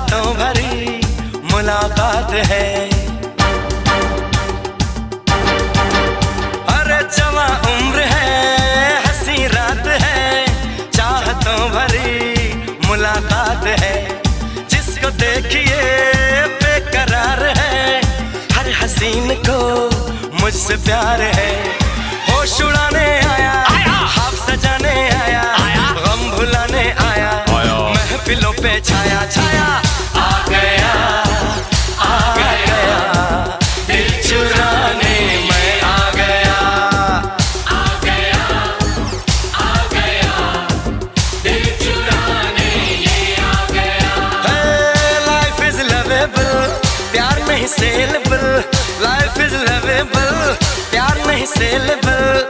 चाहतों भरी मुलाकात है। अरे जवां उम्र है, हंसी रात है, चाहतों भरी मुलाकात है। जिसको देखिए बेकरार है, हर हसीन को मुझसे प्यार है। होश उड़ाने आया, ख्वाब सजाने आया, गम भुलाने आया, महफिलों पे छाया छाया आ गया, आ गया, दिल चुराने मैं आ गया, आ गया, आ गया, दिल चुराने ये आ गया। लाइफ इज लवेबल, प्यार नहीं सेलेबल, लाइफ इज लवेबल, प्यार नहीं सेलेबल।